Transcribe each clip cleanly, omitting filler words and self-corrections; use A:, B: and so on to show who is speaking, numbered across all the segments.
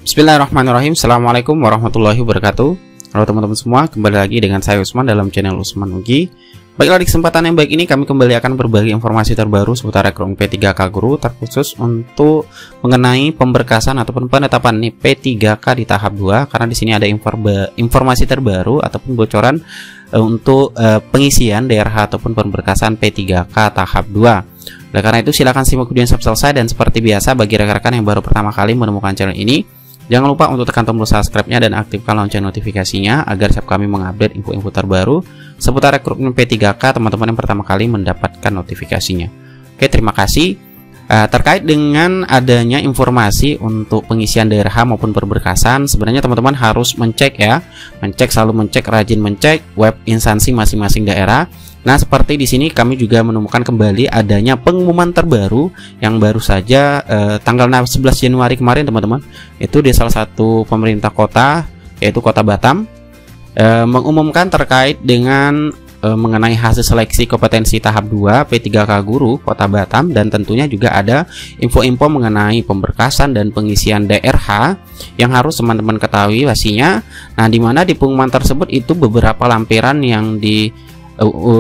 A: Bismillahirrahmanirrahim. Assalamualaikum warahmatullahi wabarakatuh. Halo teman-teman semua, kembali lagi dengan saya Usman dalam channel Usman Ugi. Baiklah, di kesempatan yang baik ini kami kembali akan berbagi informasi terbaru seputar rekrutmen P3K Guru, terkhusus untuk mengenai pemberkasan ataupun penetapan nih P3K di tahap 2, karena di sini ada informasi terbaru ataupun bocoran untuk pengisian DRH ataupun pemberkasan P3K tahap 2. Oleh karena itu silakan simak video sampai selesai, dan seperti biasa bagi rekan-rekan yang baru pertama kali menemukan channel ini, jangan lupa untuk tekan tombol subscribe-nya dan aktifkan lonceng notifikasinya agar setiap kami mengupdate info-info terbaru seputar rekrutmen P3K teman-teman yang pertama kali mendapatkan notifikasinya. Oke, terima kasih. Terkait dengan adanya informasi untuk pengisian DRH maupun pemberkasan, sebenarnya teman-teman harus selalu mencek, rajin mencek web instansi masing-masing daerah. Nah, seperti di sini kami juga menemukan kembali adanya pengumuman terbaru yang baru saja tanggal 11 Januari kemarin, teman-teman. Itu di salah satu pemerintah kota, yaitu Kota Batam, mengumumkan terkait dengan mengenai hasil seleksi kompetensi tahap 2 P3K Guru Kota Batam, dan tentunya juga ada info-info mengenai pemberkasan dan pengisian DRH yang harus teman-teman ketahui pastinya. Nah, di mana di pengumuman tersebut itu beberapa lampiran yang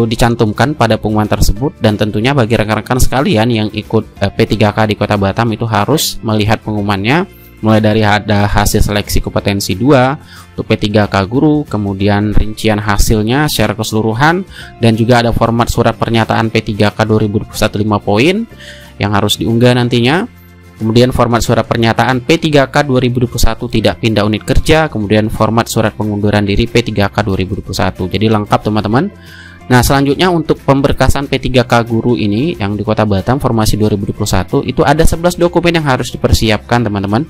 A: dicantumkan pada pengumuman tersebut, dan tentunya bagi rekan-rekan sekalian yang ikut P3K di Kota Batam itu harus melihat pengumumannya, mulai dari ada hasil seleksi kompetensi 2 untuk P3K Guru, kemudian rincian hasilnya secara keseluruhan, dan juga ada format surat pernyataan P3K 2021 5 poin yang harus diunggah nantinya. Kemudian format surat pernyataan P3K 2021 tidak pindah unit kerja, kemudian format surat pengunduran diri P3K 2021. Jadi lengkap, teman-teman. Nah, selanjutnya untuk pemberkasan P3K Guru ini yang di Kota Batam formasi 2021 itu ada 11 dokumen yang harus dipersiapkan, teman-teman.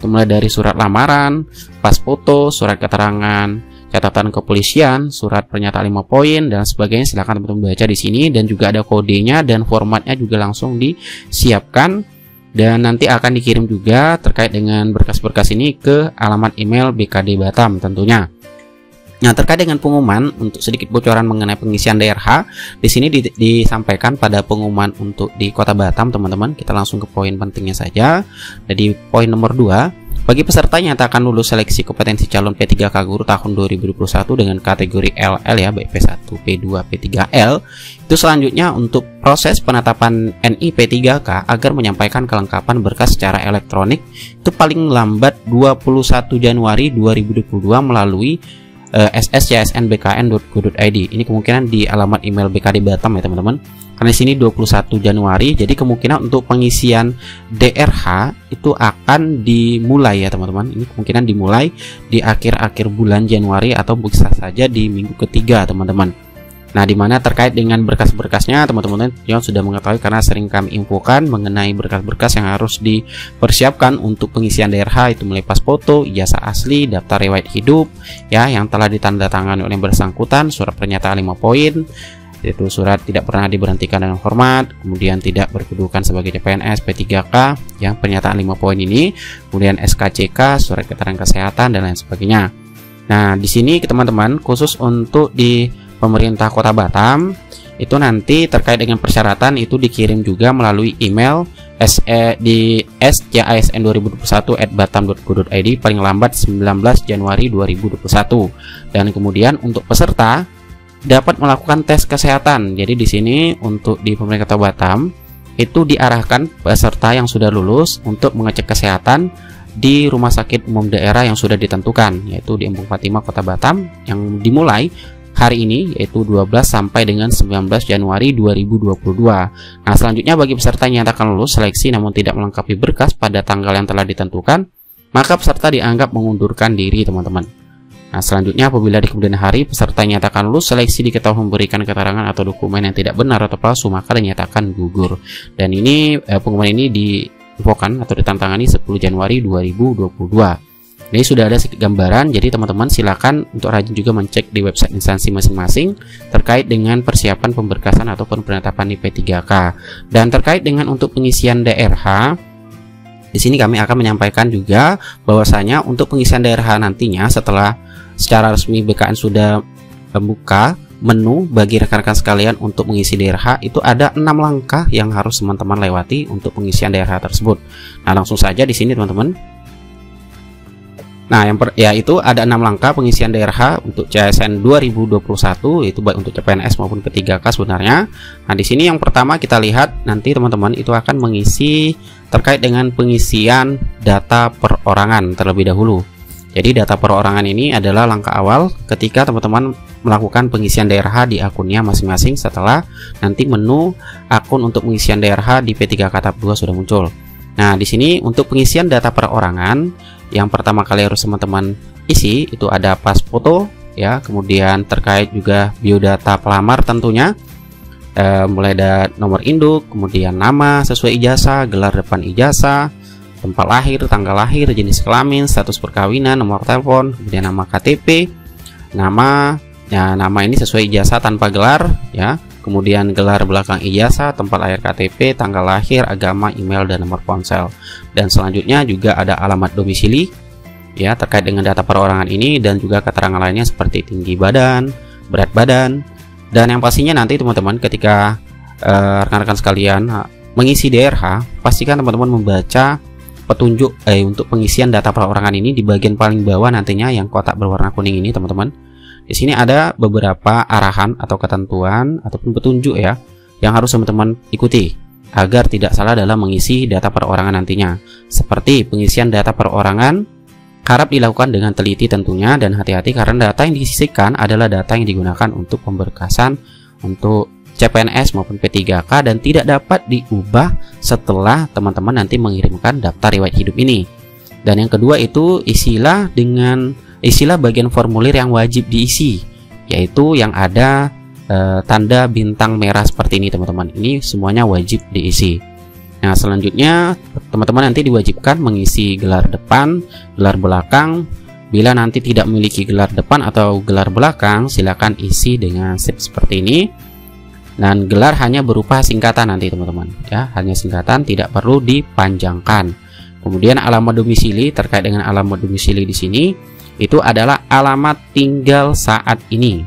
A: Mulai dari surat lamaran, pas foto, surat keterangan, catatan kepolisian, surat pernyataan 5 poin dan sebagainya. Silahkan teman-teman baca di sini, dan juga ada kodenya dan formatnya juga langsung disiapkan, dan nanti akan dikirim juga terkait dengan berkas-berkas ini ke alamat email BKD Batam tentunya. Nah, terkait dengan pengumuman, untuk sedikit bocoran mengenai pengisian DRH, di sini disampaikan pada pengumuman untuk di Kota Batam, teman-teman. Kita langsung ke poin pentingnya saja. Jadi poin nomor 2, bagi peserta yang nyatakan lulus seleksi kompetensi calon P3K Guru tahun 2021 dengan kategori LL ya, baik P1, P2, P3L, itu selanjutnya untuk proses penetapan NI P3K agar menyampaikan kelengkapan berkas secara elektronik itu paling lambat 21 Januari 2022 melalui sscsnbkn.go.id. Ini kemungkinan di alamat email BKD Batam ya, teman-teman. Karena di sini 21 Januari, jadi kemungkinan untuk pengisian DRH itu akan dimulai ya, teman-teman. Ini kemungkinan dimulai di akhir-akhir bulan Januari atau bisa saja di minggu ketiga, teman-teman. Nah, dimana terkait dengan berkas-berkasnya, teman-teman yang sudah mengetahui karena sering kami infokan mengenai berkas-berkas yang harus dipersiapkan untuk pengisian DRH, itu mulai pas foto, ijazah asli, daftar riwayat hidup ya yang telah ditandatangani oleh yang bersangkutan, surat pernyataan 5 poin, yaitu surat tidak pernah diberhentikan dengan hormat, kemudian tidak berkedudukan sebagai CPNS P3K yang pernyataan 5 poin ini, kemudian SKCK, surat keterangan kesehatan dan lain sebagainya. Nah, di sini teman-teman khusus untuk di pemerintah Kota Batam itu nanti terkait dengan persyaratan itu dikirim juga melalui email di sjasn2021@batam.go.id paling lambat 19 Januari 2021. Dan kemudian untuk peserta dapat melakukan tes kesehatan. Jadi di sini untuk di pemerintah Kota Batam itu diarahkan peserta yang sudah lulus untuk mengecek kesehatan di rumah sakit umum daerah yang sudah ditentukan, yaitu di Embung Fatimah Kota Batam, yang dimulai hari ini yaitu 12 sampai dengan 19 Januari 2022. Nah, selanjutnya bagi peserta yang nyatakan lulus seleksi namun tidak melengkapi berkas pada tanggal yang telah ditentukan, maka peserta dianggap mengundurkan diri, teman-teman. Nah, selanjutnya apabila di kemudian hari peserta yang nyatakan lulus seleksi diketahui memberikan keterangan atau dokumen yang tidak benar atau palsu, maka dinyatakan gugur. Dan ini pengumuman ini diinfokan atau ditantangani 10 Januari 2022. Ini sudah ada sedikit gambaran, jadi teman-teman silakan untuk rajin juga mencek di website instansi masing-masing terkait dengan persiapan pemberkasan ataupun penetapan di P3K. Dan terkait dengan untuk pengisian DRH, di sini kami akan menyampaikan juga bahwasanya untuk pengisian DRH nantinya setelah secara resmi BKN sudah membuka menu bagi rekan-rekan sekalian untuk mengisi DRH, itu ada 6 langkah yang harus teman-teman lewati untuk pengisian DRH tersebut. Nah, langsung saja di sini teman-teman. Nah, itu ada 6 langkah pengisian DRH untuk CSN 2021, itu baik untuk CPNS maupun P3K sebenarnya. Nah, di sini yang pertama kita lihat nanti teman-teman itu akan mengisi terkait dengan pengisian data perorangan terlebih dahulu. Jadi data perorangan ini adalah langkah awal ketika teman-teman melakukan pengisian DRH di akunnya masing-masing setelah nanti menu akun untuk pengisian DRH di P3K tahap 2 sudah muncul. Nah, di sini untuk pengisian data perorangan yang pertama kali harus teman-teman isi itu ada pas foto ya, kemudian terkait juga biodata pelamar tentunya, mulai dari nomor induk, kemudian nama sesuai ijazah, gelar depan ijazah, tempat lahir, tanggal lahir, jenis kelamin, status perkawinan, nomor telepon, kemudian nama KTP, nama ini sesuai ijazah tanpa gelar ya, kemudian gelar belakang ijazah, tempat lahir KTP, tanggal lahir, agama, email, dan nomor ponsel. Dan selanjutnya juga ada alamat domisili ya terkait dengan data perorangan ini, dan juga keterangan lainnya seperti tinggi badan, berat badan. Dan yang pastinya nanti teman-teman ketika rekan-rekan sekalian mengisi DRH, pastikan teman-teman membaca petunjuk untuk pengisian data perorangan ini di bagian paling bawah nantinya yang kotak berwarna kuning ini teman-teman. Di sini ada beberapa arahan atau ketentuan ataupun petunjuk ya yang harus teman-teman ikuti agar tidak salah dalam mengisi data perorangan nantinya. Seperti pengisian data perorangan harap dilakukan dengan teliti tentunya, dan hati-hati karena data yang disisihkan adalah data yang digunakan untuk pemberkasan untuk CPNS maupun P3K dan tidak dapat diubah setelah teman-teman nanti mengirimkan daftar riwayat hidup ini. Dan yang kedua itu isilah bagian formulir yang wajib diisi, yaitu yang ada tanda bintang merah seperti ini teman-teman. Ini semuanya wajib diisi. Nah, selanjutnya teman-teman nanti diwajibkan mengisi gelar depan, gelar belakang. Bila nanti tidak memiliki gelar depan atau gelar belakang, silakan isi dengan seperti ini. Dan gelar hanya berupa singkatan nanti teman-teman ya, hanya singkatan, tidak perlu dipanjangkan. Kemudian alamat domisili, terkait dengan alamat domisili di sini itu adalah alamat tinggal saat ini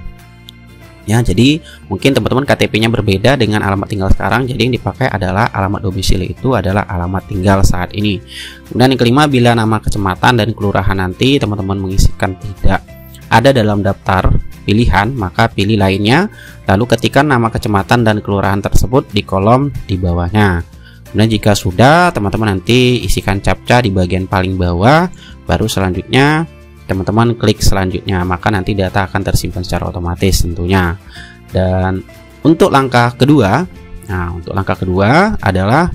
A: ya. Jadi mungkin teman-teman KTP-nya berbeda dengan alamat tinggal sekarang, jadi yang dipakai adalah alamat domisili itu adalah alamat tinggal saat ini. Kemudian yang kelima, bila nama kecamatan dan kelurahan nanti teman-teman mengisikan tidak ada dalam daftar pilihan, maka pilih lainnya, lalu ketikkan nama kecamatan dan kelurahan tersebut di kolom di bawahnya. Kemudian jika sudah, teman-teman nanti isikan captcha di bagian paling bawah, baru selanjutnya teman-teman klik selanjutnya, maka nanti data akan tersimpan secara otomatis tentunya. Dan untuk langkah kedua, langkah kedua adalah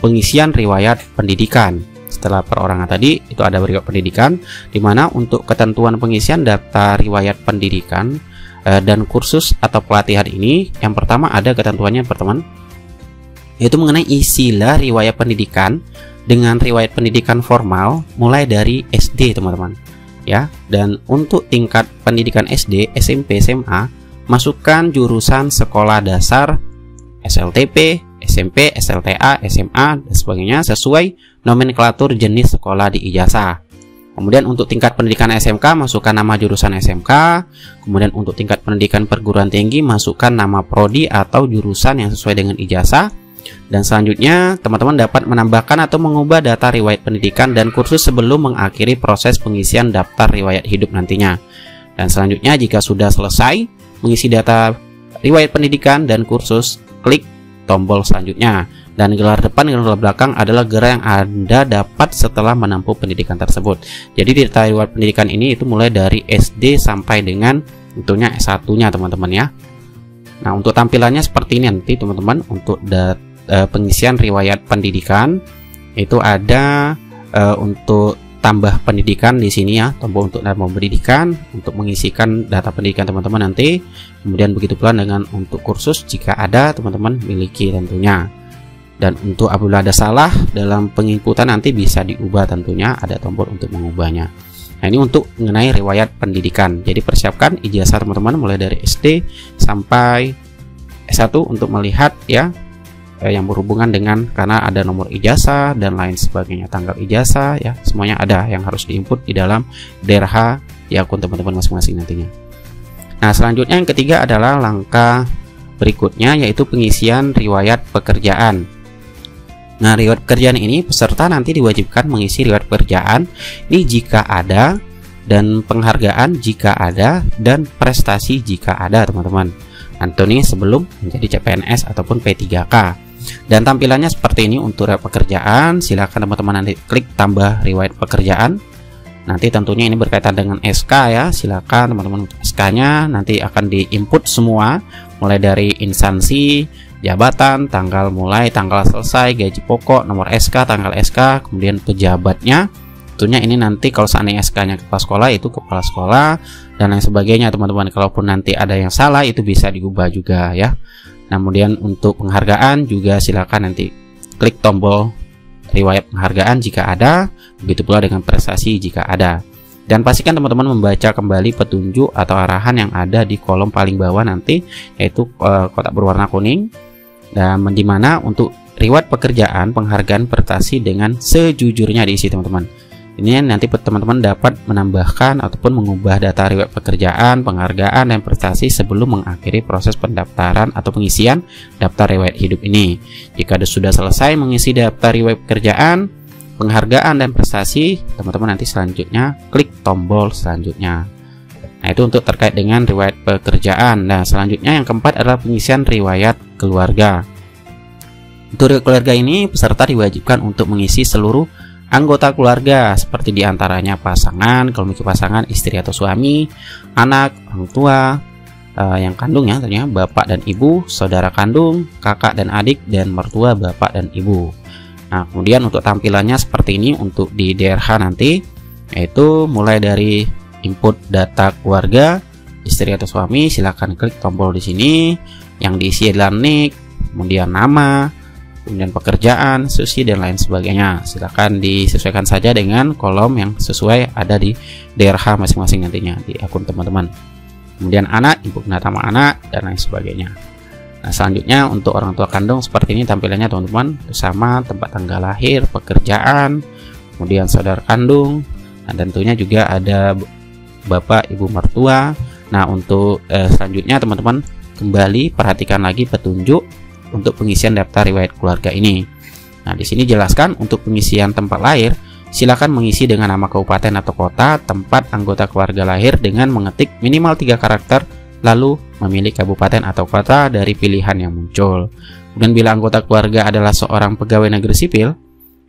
A: pengisian riwayat pendidikan. Setelah perorangan tadi itu ada riwayat pendidikan, di mana untuk ketentuan pengisian data riwayat pendidikan dan kursus atau pelatihan ini, yang pertama ada ketentuannya teman-teman, yaitu mengenai isilah riwayat pendidikan dengan riwayat pendidikan formal mulai dari SD teman-teman ya. Dan untuk tingkat pendidikan SD, SMP, SMA, masukkan jurusan sekolah dasar, SLTP, SMP, SLTA, SMA, dan sebagainya sesuai nomenklatur jenis sekolah di ijazah. Kemudian untuk tingkat pendidikan SMK, masukkan nama jurusan SMK. Kemudian untuk tingkat pendidikan perguruan tinggi, masukkan nama prodi atau jurusan yang sesuai dengan ijazah. Dan selanjutnya teman-teman dapat menambahkan atau mengubah data riwayat pendidikan dan kursus sebelum mengakhiri proses pengisian daftar riwayat hidup nantinya. Dan selanjutnya jika sudah selesai mengisi data riwayat pendidikan dan kursus, klik tombol selanjutnya. Dan gelar depan dan gelar belakang adalah gelar yang Anda dapat setelah menempuh pendidikan tersebut. Jadi data riwayat pendidikan ini itu mulai dari SD sampai dengan tentunya S1-nya teman-teman ya. Nah, untuk tampilannya seperti ini nanti teman-teman. Untuk pengisian riwayat pendidikan itu ada untuk tambah pendidikan di sini ya, tombol untuk tambah pendidikan, untuk mengisikan data pendidikan teman-teman nanti. Kemudian begitu pula dengan untuk kursus jika ada teman-teman miliki tentunya. Dan untuk apabila ada salah dalam penginputan nanti bisa diubah tentunya, ada tombol untuk mengubahnya. Nah, ini untuk mengenai riwayat pendidikan. Jadi persiapkan ijazah teman-teman mulai dari SD sampai S1 untuk melihat ya yang berhubungan dengan, karena ada nomor ijazah dan lain sebagainya, tanggal ijazah ya, semuanya ada yang harus diinput di dalam DRH di akun teman-teman masing-masing nantinya. Nah, selanjutnya yang ketiga adalah langkah berikutnya, yaitu pengisian riwayat pekerjaan. Nah, riwayat pekerjaan ini peserta nanti diwajibkan mengisi riwayat pekerjaan ini jika ada dan penghargaan jika ada, dan prestasi jika ada, teman-teman. Nah, ini sebelum menjadi CPNS ataupun P3K. Dan tampilannya seperti ini untuk riwayat pekerjaan. Silakan teman-teman nanti klik tambah riwayat pekerjaan. Nanti tentunya ini berkaitan dengan SK ya. Silakan teman-teman untuk SK-nya nanti akan diinput semua, mulai dari instansi, jabatan, tanggal mulai, tanggal selesai, gaji pokok, nomor SK, tanggal SK, kemudian pejabatnya. Tentunya ini nanti kalau seandainya SK-nya kepala sekolah itu kepala sekolah dan lain sebagainya, teman-teman. Kalaupun nanti ada yang salah itu bisa diubah juga ya. Nah, kemudian untuk penghargaan juga silakan nanti klik tombol riwayat penghargaan jika ada, begitu pula dengan prestasi jika ada. Dan pastikan teman-teman membaca kembali petunjuk atau arahan yang ada di kolom paling bawah nanti, yaitu kotak berwarna kuning, dan dimana untuk riwayat pekerjaan, penghargaan, prestasi dengan sejujurnya diisi, teman-teman. Ini nanti teman-teman dapat menambahkan ataupun mengubah data riwayat pekerjaan, penghargaan, dan prestasi sebelum mengakhiri proses pendaftaran atau pengisian daftar riwayat hidup ini. Jika sudah selesai mengisi daftar riwayat pekerjaan, penghargaan, dan prestasi, teman-teman nanti selanjutnya klik tombol selanjutnya. Nah, itu untuk terkait dengan riwayat pekerjaan. Nah, selanjutnya yang keempat adalah pengisian riwayat keluarga. Untuk riwayat keluarga ini, peserta diwajibkan untuk mengisi seluruh anggota keluarga, seperti diantaranya pasangan, kalau memiliki pasangan, istri atau suami, anak, orang tua, yang kandung ya, tentunya bapak dan ibu, saudara kandung, kakak dan adik, dan mertua bapak dan ibu. Nah, kemudian untuk tampilannya seperti ini untuk di DRH nanti, yaitu mulai dari input data keluarga, istri atau suami, silakan klik tombol di sini. Yang diisi adalah nik, kemudian nama, kemudian pekerjaan, susi, dan lain sebagainya. Silakan disesuaikan saja dengan kolom yang sesuai ada di DRH masing-masing nantinya di akun teman-teman. Kemudian anak, input nama anak, dan lain sebagainya. Nah, selanjutnya untuk orang tua kandung seperti ini tampilannya, teman-teman, bersama tempat tanggal lahir, pekerjaan, kemudian saudara kandung, dan tentunya juga ada bapak ibu mertua. Nah, untuk selanjutnya teman-teman kembali perhatikan lagi petunjuk untuk pengisian daftar riwayat keluarga ini. Nah, di sini jelaskan untuk pengisian tempat lahir, silakan mengisi dengan nama kabupaten atau kota tempat anggota keluarga lahir dengan mengetik minimal 3 karakter, lalu memilih kabupaten atau kota dari pilihan yang muncul. Kemudian bila anggota keluarga adalah seorang pegawai negeri sipil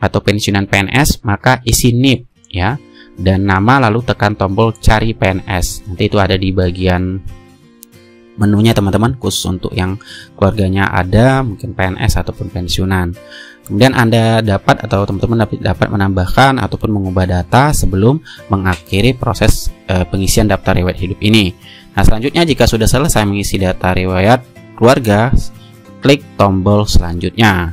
A: atau pensiunan PNS, maka isi NIP ya, dan nama, lalu tekan tombol cari PNS. Nanti itu ada di bagian menunya, teman-teman, khusus untuk yang keluarganya ada mungkin PNS ataupun pensiunan. Kemudian Anda dapat atau teman-teman dapat menambahkan ataupun mengubah data sebelum mengakhiri proses pengisian daftar riwayat hidup ini. Nah, selanjutnya jika sudah selesai mengisi data riwayat keluarga, klik tombol selanjutnya,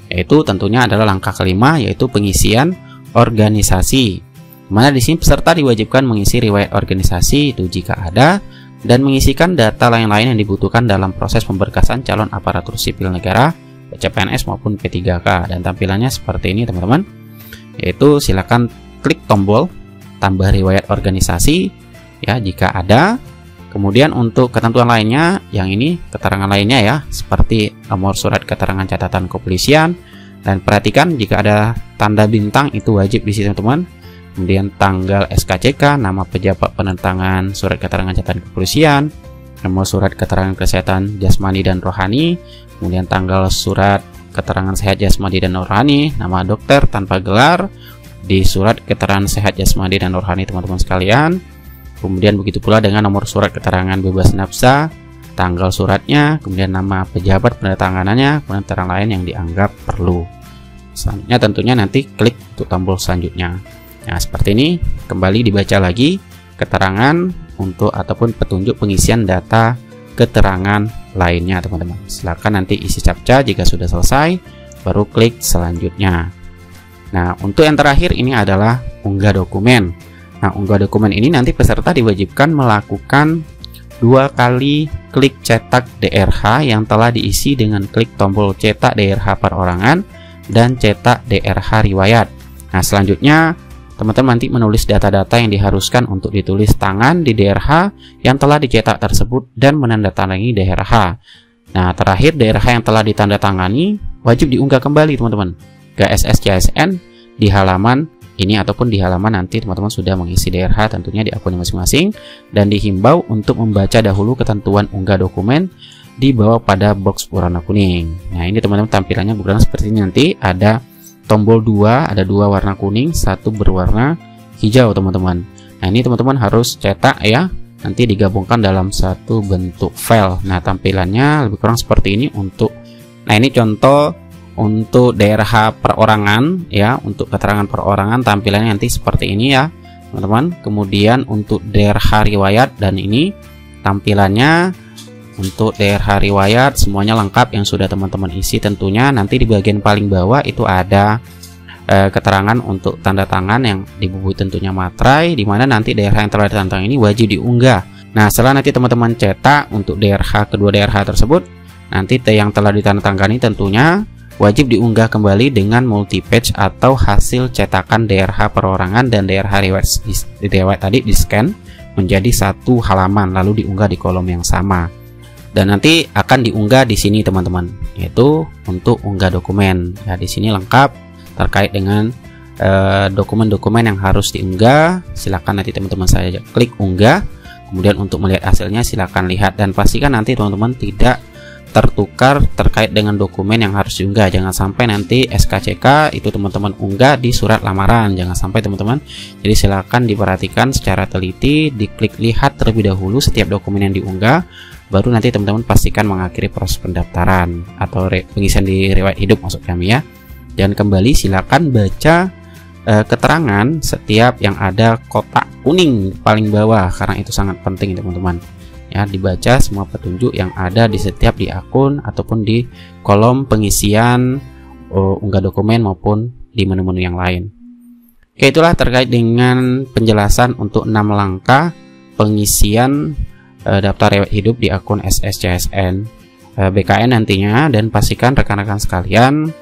A: yaitu tentunya adalah langkah kelima, yaitu pengisian organisasi. Dimana di sini peserta diwajibkan mengisi riwayat organisasi itu jika ada, dan mengisikan data lain-lain yang dibutuhkan dalam proses pemberkasan calon aparatur sipil negara, CPNS maupun P3K. Dan tampilannya seperti ini, teman-teman, yaitu silakan klik tombol tambah riwayat organisasi ya jika ada. Kemudian untuk ketentuan lainnya, yang ini keterangan lainnya ya, seperti nomor surat keterangan catatan kepolisian, dan perhatikan jika ada tanda bintang itu wajib di sini, teman-teman. Kemudian tanggal SKCK, nama pejabat penentangan surat keterangan catatan kepolisian, nomor surat keterangan kesehatan jasmani dan rohani, kemudian tanggal surat keterangan sehat jasmani dan rohani, nama dokter tanpa gelar di surat keterangan sehat jasmani dan rohani, teman-teman sekalian. Kemudian begitu pula dengan nomor surat keterangan bebas nafsa, tanggal suratnya, kemudian nama pejabat penandatanganannya, kemudian keterangan lain yang dianggap perlu. Selanjutnya tentunya nanti klik untuk tombol selanjutnya. Nah, seperti ini, kembali dibaca lagi keterangan untuk ataupun petunjuk pengisian data keterangan lainnya, teman-teman. Silakan nanti isi captcha jika sudah selesai, baru klik selanjutnya. Nah, untuk yang terakhir ini adalah unggah dokumen. Nah, unggah dokumen ini nanti peserta diwajibkan melakukan 2 kali klik cetak DRH yang telah diisi dengan klik tombol cetak DRH perorangan dan cetak DRH riwayat. Nah, selanjutnya teman-teman nanti menulis data-data yang diharuskan untuk ditulis tangan di DRH yang telah dicetak tersebut dan menandatangani DRH. Nah, terakhir DRH yang telah ditandatangani wajib diunggah kembali, teman-teman, ke SSCSN di halaman ini ataupun di halaman nanti teman-teman sudah mengisi DRH tentunya di akun masing-masing, dan dihimbau untuk membaca dahulu ketentuan unggah dokumen di bawah pada box berwarna kuning. Nah, ini teman-teman tampilannya berwarna seperti ini, nanti ada tombol 2, ada 2 warna kuning, 1 berwarna hijau teman-teman. Nah, ini teman-teman harus cetak ya, nanti digabungkan dalam satu bentuk file. Nah, tampilannya lebih kurang seperti ini untuk, nah ini contoh untuk DRH perorangan ya, untuk keterangan perorangan tampilannya nanti seperti ini ya teman-teman. Kemudian untuk DRH riwayat, dan ini tampilannya untuk DRH riwayat semuanya lengkap yang sudah teman-teman isi. Tentunya nanti di bagian paling bawah itu ada keterangan untuk tanda tangan yang dibubuhi tentunya materai, dimana nanti DRH yang telah ditantang ini wajib diunggah. Nah, setelah nanti teman-teman cetak untuk DRH kedua DRH tersebut, nanti yang telah ditandatangani tentunya wajib diunggah kembali dengan multi-page atau hasil cetakan DRH perorangan dan DRH riwayat tadi di scan menjadi satu halaman lalu diunggah di kolom yang sama. Dan nanti akan diunggah di sini teman-teman, yaitu untuk unggah dokumen. Ya, di sini lengkap terkait dengan dokumen-dokumen yang harus diunggah. Silakan nanti teman-teman saya klik unggah. Kemudian untuk melihat hasilnya silakan lihat, dan pastikan nanti teman-teman tidak tertukar terkait dengan dokumen yang harus diunggah. Jangan sampai nanti SKCK itu teman-teman unggah di surat lamaran, jangan sampai teman-teman. Jadi silakan diperhatikan secara teliti, diklik lihat terlebih dahulu setiap dokumen yang diunggah, baru nanti teman-teman pastikan mengakhiri proses pendaftaran atau pengisian di riwayat hidup maksud kami ya. Dan kembali silakan baca keterangan setiap yang ada kotak kuning paling bawah, karena itu sangat penting teman-teman. Ya, dibaca semua petunjuk yang ada di setiap di akun ataupun di kolom pengisian unggah dokumen maupun di menu-menu yang lain. Oke, itulah terkait dengan penjelasan untuk 6 langkah pengisian daftar riwayat hidup di akun SSCSN BKN nantinya. Dan pastikan rekan-rekan sekalian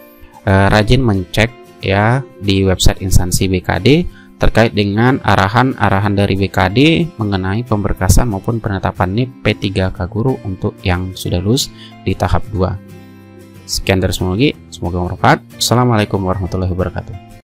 A: rajin mencek ya di website instansi BKD terkait dengan arahan-arahan dari BKD mengenai pemberkasan maupun penetapan NIP P3K Guru untuk yang sudah lulus di tahap 2. Sekian dari semoga bermanfaat. Assalamualaikum warahmatullahi wabarakatuh.